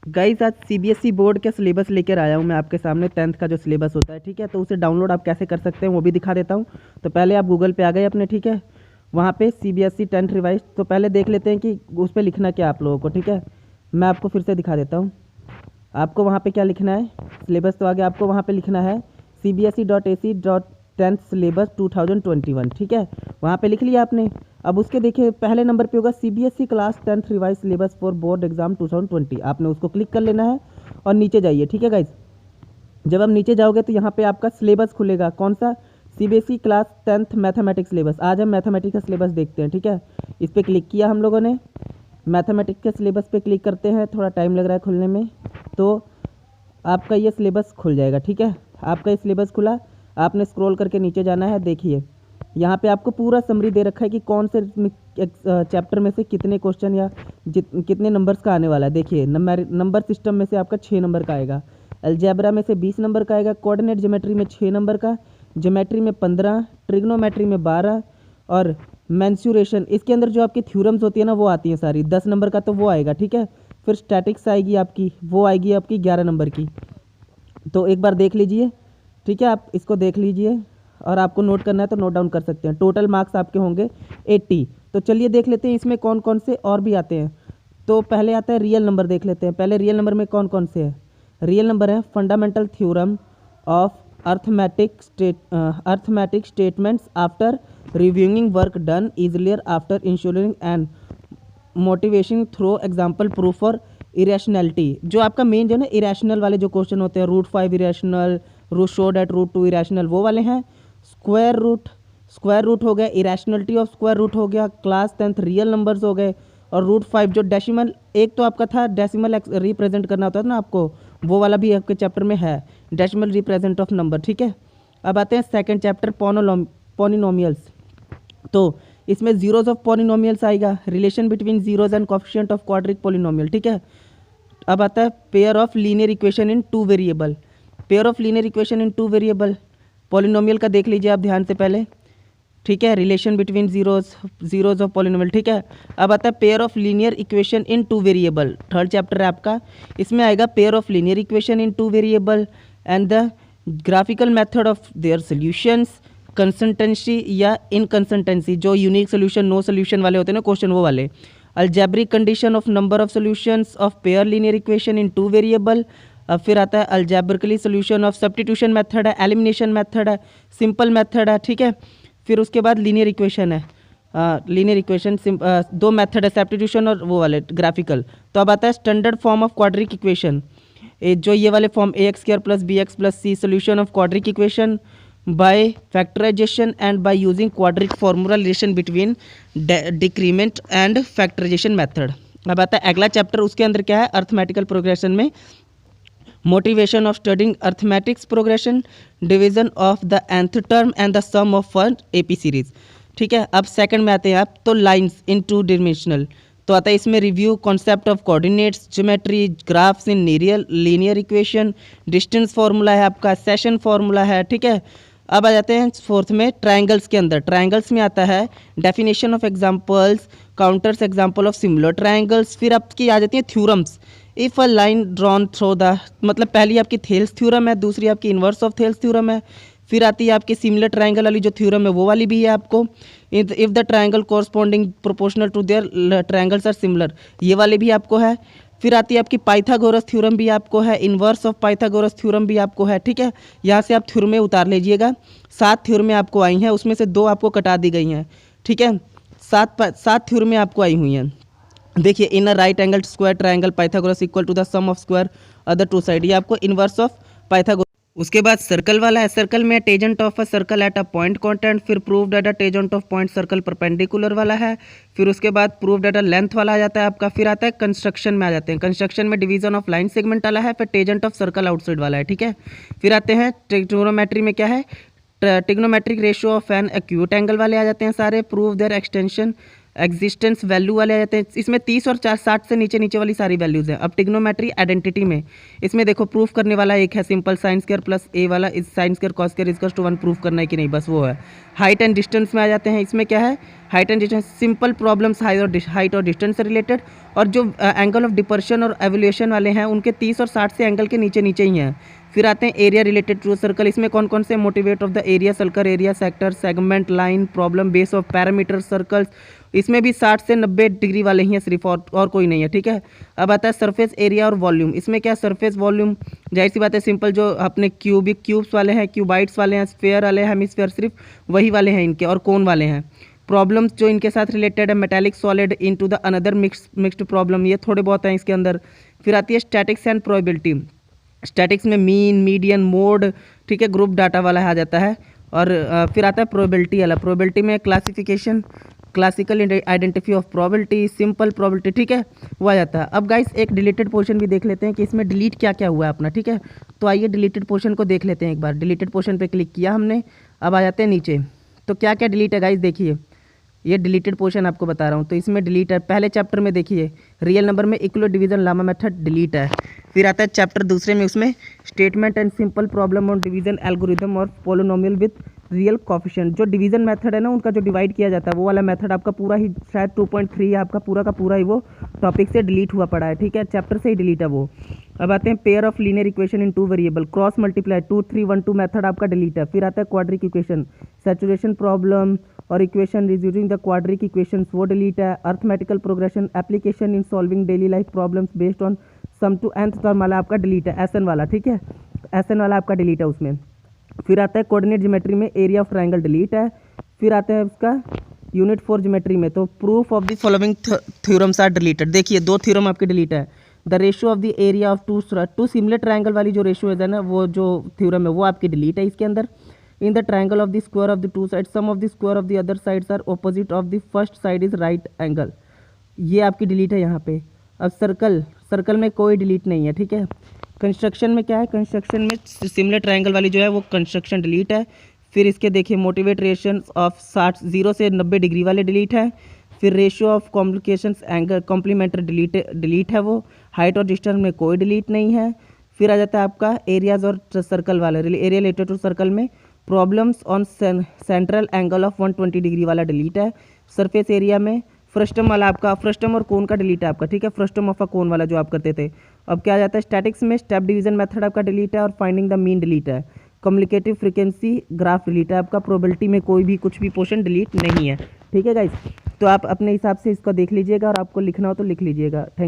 Guys आज CBSE board का syllabus लेकर आया हूँ मैं आपके सामने। 10th का जो सिलेबस होता है, ठीक है, तो उसे डाउनलोड आप कैसे कर सकते हैं वो भी दिखा देता हूँ। तो पहले आप गूगल पे आ गए अपने, ठीक है, वहाँ पे सीबीएसई 10th रिवाइज, तो पहले देख लेते हैं कि उस पर लिखना क्या आप लोगों को, ठीक है। मैं आपको फिर से दिखा देता हूँ। आपको वहाँ पे क्या लिखना है, सिलेबस तो आगे आपको वहाँ पे लिखना है cbse.ac.10th सिलेबस 2021, ठीक है, वहाँ पे लिख लिया आपने। अब उसके देखिए पहले नंबर पे होगा CBSE class 10th revise syllabus for board exam 2020, आपने उसको क्लिक कर लेना है और नीचे जाइए, ठीक है गाइज। जब आप नीचे जाओगे तो यहाँ पे आपका सिलेबस खुलेगा, कौन सा, CBSE class 10th mathematics syllabus. आज हम मैथमेटिक्स का सिलेबस देखते हैं, ठीक है। इस पर क्लिक किया हम लोगों ने, मैथमेटिक्स के सिलेबस पे क्लिक करते हैं, थोड़ा टाइम लग रहा है खुलने में, तो आपका ये सिलेबस खुल जाएगा, ठीक है। आपका ये सिलेबस खुला, आपने स्क्रॉल करके नीचे जाना है। देखिए यहाँ पे आपको पूरा समरी दे रखा है कि कौन से चैप्टर में से कितने क्वेश्चन या कितने नंबर्स का आने वाला है। देखिए नंबर सिस्टम में से आपका 6 नंबर का आएगा, अलजेब्रा में से 20 नंबर का आएगा, कोऑर्डिनेट ज्योमेट्री में 6 नंबर का, ज्योमेट्री में 15, ट्रिग्नोमेट्री में 12 और मेंसुरेशन, इसके अंदर जो आपकी थ्योरम्स होती है ना वो आती हैं सारी, 10 नंबर का तो वो आएगा, ठीक है। फिर स्टैटिक्स आएगी आपकी, वो आएगी आपकी 11 नंबर की। तो एक बार देख लीजिए, ठीक है, आप इसको देख लीजिए और आपको नोट करना है तो नोट डाउन कर सकते हैं। टोटल मार्क्स आपके होंगे 80। तो चलिए देख लेते हैं इसमें कौन कौन से और भी आते हैं। तो पहले आता है रियल नंबर, देख लेते हैं पहले रियल नंबर में कौन कौन से हैं। रियल नंबर है fundamental theorem of arithmetic statements after reviewing work done earlier after ensuring and motivation through example proof और इरेशनैलिटी। जो आपका मेन जो ना इरेशनल वाले जो क्वेश्चन होते हैं, root 5 irrational, root show that root 2 irrational, वो वाले हैं। स्क्वायर रूट हो गया, इरेशनलिटी ऑफ स्क्वायर रूट हो गया, क्लास 10th रियल नंबर्स हो गए, और रूट 5 जो डेसिमल, एक तो आपका था डेसिमल रिप्रेजेंट करना होता था ना आपको, वो वाला भी आपके चैप्टर में है, डेसिमल रिप्रेजेंट ऑफ नंबर, ठीक है। अब आते हैं सेकेंड चैप्टर पॉलिनोमियल्स। तो इसमें जीरोज ऑफ पॉलिनोमियल्स आएगा, relation between zeros and coefficient of quadric polynomial, ठीक है। अब आता है pair of linear equation in 2 variable. Pair of linear equation in 2 variable polynomial का देख लीजिए आप ध्यान से पहले, ठीक है, relation between zeros of polynomial, ठीक है। अब आता है pair of linear equation in 2 variable, third chapter है आपका। इसमें आएगा pair of linear equation in 2 variable and the graphical method of their solutions, consistency या इनकंसिस्टेंसी, जो यूनिक सोल्यूशन नो सोल्यूशन वाले होते हैं ना क्वेश्चन, वो वाले। Algebraic condition of number of solutions of pair linear equation in 2 variable. अब फिर आता है algebraically solution of substitution method है, एलिमिनेशन मेथड है, सिंपल मेथड है, ठीक है। फिर उसके बाद लीनियर इक्वेशन है, लीनियर इक्वेशन दो मेथड है, सब्स्टिट्यूशन और वो वाले ग्राफिकल। तो अब आता है standard form of quadric equation, जो ये वाले form ax² + bx + c, solution of quadric equation by factorization and by using quadratic formula relation between decrement and factorization method। अब आता है अगला चैप्टर, उसके अंदर क्या है, अर्थमेटिकल प्रोग्रेशन में motivation of studying arithmetics progression, division of the nth term and the sum of first AP series, ठीक है। अब सेकंड में आते हैं आप, तो लाइंस इन 2 डायमेंशनल, तो आता है इसमें review concept of coordinates, geometry, graphs in linear equation, distance formula है आपका, सेशन फार्मूला है, ठीक है। अब आ जाते हैं फोर्थ में ट्रायंगल्स के अंदर। ट्रायंगल्स में आता है definition of examples, counters example of similar triangles. फिर आपकी आ जाती है theorems, if a line drawn through the, मतलब पहली आपकी थेल्स थ्योरम है, दूसरी आपकी इन्वर्स ऑफ थेल्स थ्योरम है। फिर आती है आपकी सिमिलर ट्रायंगल वाली जो थ्योरम है वो वाली भी है आपको, if the triangle corresponding proportional to their triangles are similar, ये वाले भी आपको है। फिर आती है आपकी पाइथागोरस थ्योरम भी आपको है, इन्वर्स ऑफ पाइथागोरस थ्योरम भी आपको है, ठीक है। यहाँ से आप थ्योरमें उतार लीजिएगा, 7 थ्योरमें आपको आई हैं, उसमें से 2 आपको कटा दी गई हैं, ठीक है। 7 थ्योरमें आपको आई हुई हैं। देखिए in a right angle square triangle Pythagoras equal to the sum of square other 2 side, ये आपको इन्वर्स ऑफ पाइथागोरस। उसके बाद सर्कल वाला है, सर्कल में tangent of a circle at a point contact, फिर prove that a tangent of point circle perpendicular वाला है। फिर उसके बाद प्रूव दैट अ लेंथ वाला आ जाता है आपका। फिर आता है कंस्ट्रक्शन में आ जाते हैं, कंस्ट्रक्शन में डिवीजन ऑफ लाइन सेगमेंट वाला है, फिर टेजेंट ऑफ सर्कल आउटसाइड वाला है, ठीक है। फिर आते हैं ट्रिग्नोमेट्री में क्या है, trigonometric ratio of an acute angle वाले आ जाते हैं सारे, prove there extension existence value वाले आ जाते हैं। इसमें 30 और 60 से नीचे नीचे वाली सारी वैल्यूज़ हैं। अब टिग्नोमेट्री आइडेंटिटी में इसमें देखो प्रूफ करने वाला एक है simple sine square plus A वाला, इस sine square cos square equals to 1 proof करना है कि नहीं, बस वो है। हाइट एंड डिस्टेंस में आ जाते हैं। इसमें क्या है, height and distance simple problems height और डिस्टेंस से रिलेटेड, और जो एंगल ऑफ डिपर्शन और एवोल्यूशन वाले हैं उनके 30 और 60 से एंगल के नीचे नीचे ही हैं। फिर आते हैं एरिया रिलेटेड टू सर्कल। इसमें कौन कौन से, motivate of the area, circle area, sector, segment, line, problem, base of parameter, circles, इसमें भी 60 से 90 डिग्री वाले ही हैं सिर्फ, और कोई नहीं है, ठीक है। अब आता है सरफेस एरिया और वॉल्यूम। इसमें क्या, सरफेस वॉल्यूम जाहिर सी बात है सिंपल, जो अपने क्यूब्स वाले हैं, क्यूबाइट्स वाले हैं, स्फेयर वाले हैं, हेमिस्फेयर सिर्फ वही वाले हैं इनके, और कोन वाले हैं। प्रॉब्लम्स जो इनके साथ रिलेटेड है, metallic solid into the another mixed problem, ये थोड़े बहुत हैं इसके अंदर। फिर आती है स्टैटिक्स एंड प्रोबेबिलिटी। स्टैटिक्स में मीन, मीडियन, मोड, ठीक है, ग्रुप डाटा वाला आ जाता है। और फिर आता है प्रोबेबिलिटी वाला। प्रोबेबिलिटी में classification, classical identity of probability, simple probability, ठीक है, वो आ जाता है। अब गाइस एक डिलीटेड पोर्शन भी देख लेते हैं कि इसमें डिलीट क्या क्या हुआ है अपना, ठीक है। तो आइए डिलीटेड पोर्शन को देख लेते हैं एक बार। डिलीटेड पोर्शन पे क्लिक किया हमने, अब आ जाते हैं नीचे। तो क्या क्या डिलीट है गाइस, देखिए ये डिलीटेड पोर्शन आपको बता रहा हूँ। तो इसमें डिलीट है, पहले चैप्टर में देखिए रियल नंबर में equal division lemma method delete है। फिर आता है चैप्टर दूसरे में, उसमें statement and simple problem on division algorithm और पोलिनोमियल विद रियल कोफिशिएंट। जो डिवीजन मेथड है ना, उनका जो डिवाइड किया जाता है वो वाला मेथड आपका पूरा ही शायद 2.3 आपका पूरा का पूरा ही वो टॉपिक से डिलीट हुआ पड़ा है, ठीक है, चैप्टर से ही डिलीट है वो। अब आते हैं pair of linear equation in 2 variable, cross multiply 2 3 1 2 method आपका डिलीट है। फिर आता है क्वाड्रिक इक्वेशन, सैचुरेशन प्रॉब्लम और equation reducing the quadratic equations, वो डिलीट है। Arithmetical progression, application in solving daily life problems based on sum to nth term वाला आपका डिलीट है, एसएन वाला, ठीक है, एसएन वाला आपका डिलीट है उसमें। फिर आता है कोऑर्डिनेट ज्योमेट्री में एरिया ऑफ ट्रायंगल डिलीट है। फिर आता है उसका यूनिट 4 ज्योमेट्री में, तो proof of the following theorems are deleted. देखिए 2 थ्योरम आपके डिलीट है। The ratio of the area of two similar triangle वाली जो रेशियो है ना, वो जो थ्योरम है वो आपकी डिलीट है इसके अंदर। In the triangle of the square of the 2 side, sum of the square of the other sides are opposite of the first side is right angle, ये आपकी डिलीट है यहाँ पे। अब सर्कल में कोई डिलीट नहीं है, ठीक है। कंस्ट्रक्शन में क्या है, कंस्ट्रक्शन में सिमिलर ट्रायंगल वाली जो है वो कंस्ट्रक्शन डिलीट है। फिर इसके देखिए मोटिवेट रेशियो ऑफ 0 से 90 डिग्री वाले डिलीट है। फिर ratio of complications angle complementary delete है वो। हाइट और डिस्टेंस में कोई डिलीट नहीं है। फिर आ जाता है आपका एरियाज और सर्कल वाले, एरिया रिलेटेड टू सर्कल में problems on central angle of 120 degree वाला डिलीट है। सरफेस एरिया में फ्रस्टम वाला आपका, फ्रस्टम और कोन का डिलीट है आपका, ठीक है, फ्रस्टम ऑफ अ कोन वाला जो आप करते थे। अब क्या आ जाता है, स्टैटिक्स में स्टेप डिवीजन मेथड आपका डिलीट है और फाइंडिंग द मीन डिलीट है। कम्युनिकेटिव फ्रीक्वेंसी ग्राफ डिलीट है आपका। प्रोबेबिलिटी में कोई भी कुछ भी पोर्शन डिलीट नहीं है, ठीक है गाइस। तो आप अपने हिसाब से इसको देख लीजिएगा और आपको लिखना हो तो लिख लीजिएगा। Thank you.